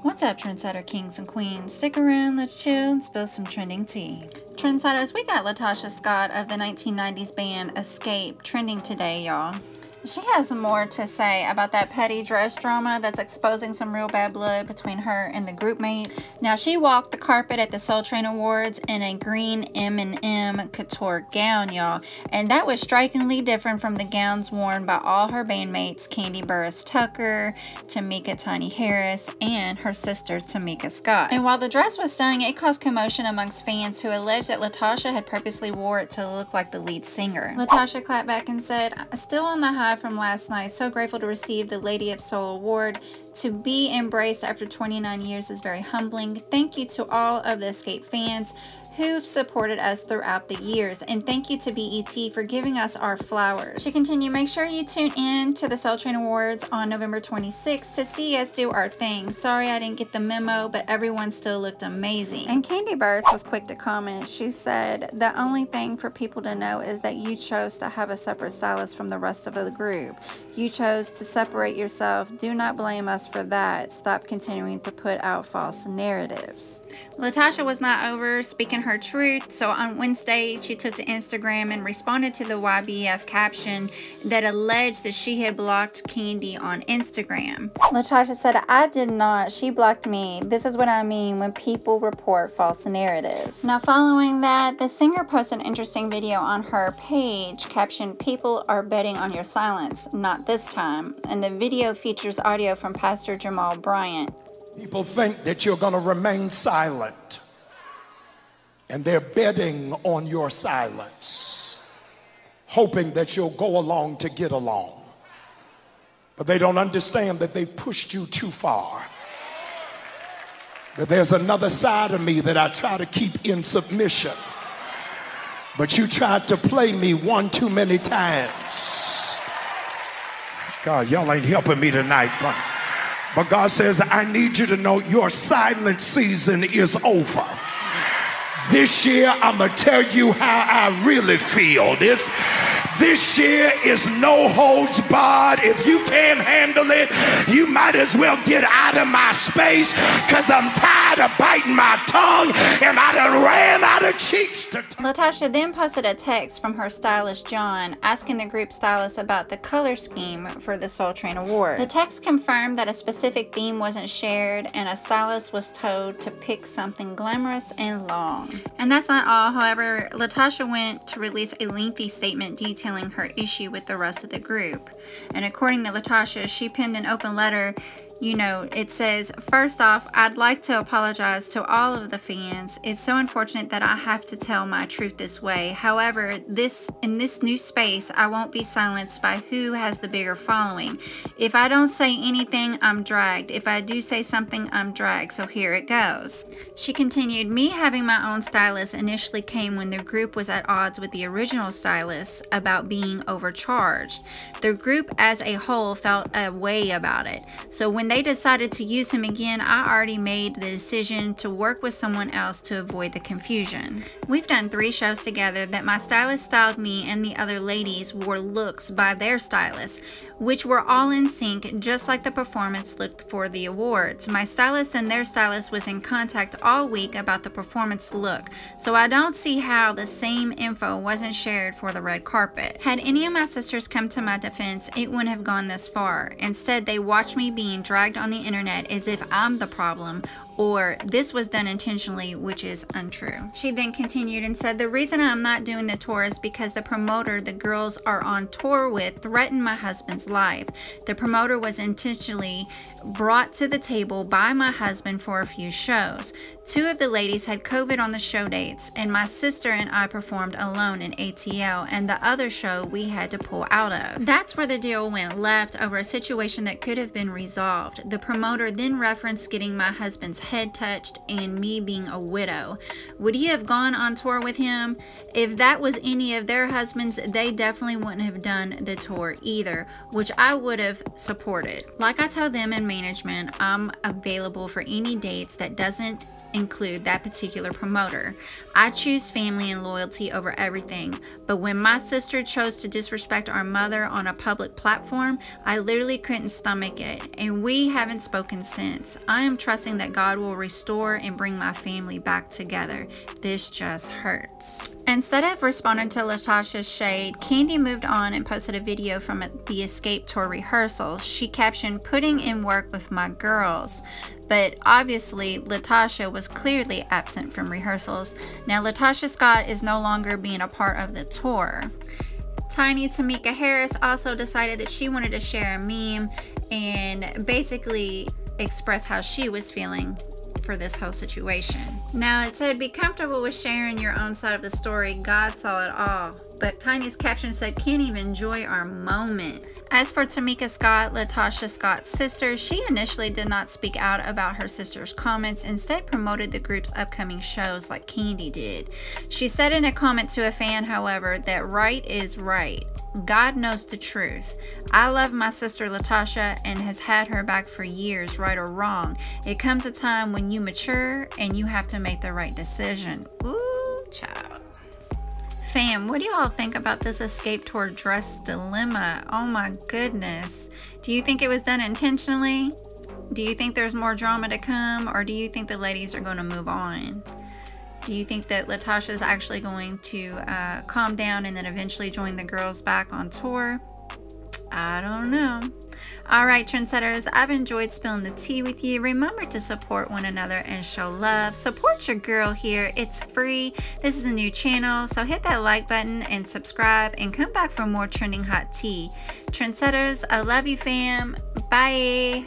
What's up, Trendsetter kings and queens? Stick around, let's chill and spill some trending tea. Trendsetters, we got LaTocha Scott of the 1990s band Xscape trending today, y'all. She has more to say about that petty dress drama that's exposing some real bad blood between her and the group mates. Now, she walked the carpet at the Soul Train Awards in a green M&M couture gown, y'all, and that was strikingly different from the gowns worn by all her bandmates, Kandi Burruss-Tucker, Tameka Tiny Harris, and her sister Tamika Scott. And while the dress was stunning, it caused commotion amongst fans who alleged that LaTocha had purposely wore it to look like the lead singer. LaTocha clapped back and said, "Still on the high from last night, so grateful to receive the Lady of Soul award. To be embraced after 29 years is very humbling. Thank you to all of the Xscape fans who've supported us throughout the years, and thank you to BET for giving us our flowers." She continued, "Make sure you tune in to the Soul Train Awards on November 26th to see us do our thing. Sorry I didn't get the memo, but everyone still looked amazing." And Kandi Burruss was quick to comment. She said, "The only thing for people to know is that you chose to have a separate stylist from the rest of the group. You chose to separate yourself. Do not blame us for that. Stop continuing to put out false narratives." LaTocha was not over speaking her truth, so on Wednesday she took to Instagram and responded to the YBF caption that alleged that she had blocked Kandi on Instagram. LaTocha said, "I did not. She blocked me. This is what I mean when people report false narratives." Now, following that, the singer posted an interesting video on her page captioned, "People are betting on your silence, not this time." And the video features audio from Pastor Jamal Bryant. People think that you're going to remain silent, and they're betting on your silence, hoping that you'll go along to get along. But they don't understand that they've pushed you too far. That there's another side of me that I try to keep in submission, but you tried to play me one too many times. God, y'all ain't helping me tonight, but God says, I need you to know your silent season is over. This year, I'm going to tell you how I really feel. This year is no holds barred. If you can't handle it, you might as well get out of my space, because I'm tired of biting my tongue and I done ran out of cheeks to LaTocha then posted a text from her stylist John asking the group stylist about the color scheme for the Soul Train Awards. The text confirmed that a specific theme wasn't shared and a stylist was told to pick something glamorous and long. And that's not all. However, LaTocha went to release a lengthy statement detailing her issue with the rest of the group. And according to LaTocha, she penned an open letter. You know, it says, "First off, I'd like to apologize to all of the fans. It's so unfortunate that I have to tell my truth this way. However, in this new space, I won't be silenced by who has the bigger following. If I don't say anything, I'm dragged. If I do say something, I'm dragged. So here it goes." She continued, "Me having my own stylist initially came when the group was at odds with the original stylist about being overcharged. The group as a whole felt a way about it. So when they decided to use him again, I already made the decision to work with someone else to avoid the confusion. We've done 3 shows together that my stylist styled me and the other ladies wore looks by their stylists, which were all in sync, just like the performance looked for the awards. My stylist and their stylist was in contact all week about the performance look, so I don't see how the same info wasn't shared for the red carpet. Had any of my sisters come to my defense, it wouldn't have gone this far. Instead, they watched me being dragged on the internet as if I'm the problem, or this was done intentionally, which is untrue." She then continued and said, "The reason I'm not doing the tour is because the promoter the girls are on tour with threatened my husband's life. The promoter was intentionally brought to the table by my husband for a few shows. 2 of the ladies had COVID on the show dates, and my sister and I performed alone in ATL, and the other show we had to pull out of. That's where the deal went left over a situation that could have been resolved. The promoter then referenced getting my husband's head touched and me being a widow. Would he have gone on tour with him? If that was any of their husbands, they definitely wouldn't have done the tour either, which I would have supported. Like I told them in management, I'm available for any dates that doesn't include that particular promoter. I choose family and loyalty over everything, but when my sister chose to disrespect our mother on a public platform, I literally couldn't stomach it, and we We haven't spoken since. I am trusting that God will restore and bring my family back together. This just hurts. Instead of responding to LaTocha's shade, Kandi moved on and posted a video from the Xscape tour rehearsals. She captioned, "Putting in work with my girls." But obviously, LaTocha was clearly absent from rehearsals. Now, LaTocha Scott is no longer being a part of the tour. Tiny Tamika Harris also decided that she wanted to share a meme and basically express how she was feeling for this whole situation. Now, it said, "Be comfortable with sharing your own side of the story. God saw it all." But Tiny's caption said, "Can't even enjoy our moment." As for Tamika Scott, LaTocha Scott's sister, she initially did not speak out about her sister's comments, instead promoted the group's upcoming shows like Kandi did. She said in a comment to a fan, however, that right is right. God knows the truth. I love my sister LaTocha and has had her back for years, right or wrong. It comes a time when you mature and you have to make the right decision. Ooh, child. Fam, what do you all think about this Xscape tour dress dilemma? Oh my goodness. Do you think it was done intentionally? Do you think there's more drama to come? Or do you think the ladies are going to move on? Do you think that LaTocha is actually going to calm down and then eventually join the girls back on tour? I don't know. Alright, trendsetters, I've enjoyed spilling the tea with you. Remember to support one another and show love. Support your girl here. It's free. This is a new channel, so hit that like button and subscribe and come back for more trending hot tea. Trendsetters, I love you, fam. Bye.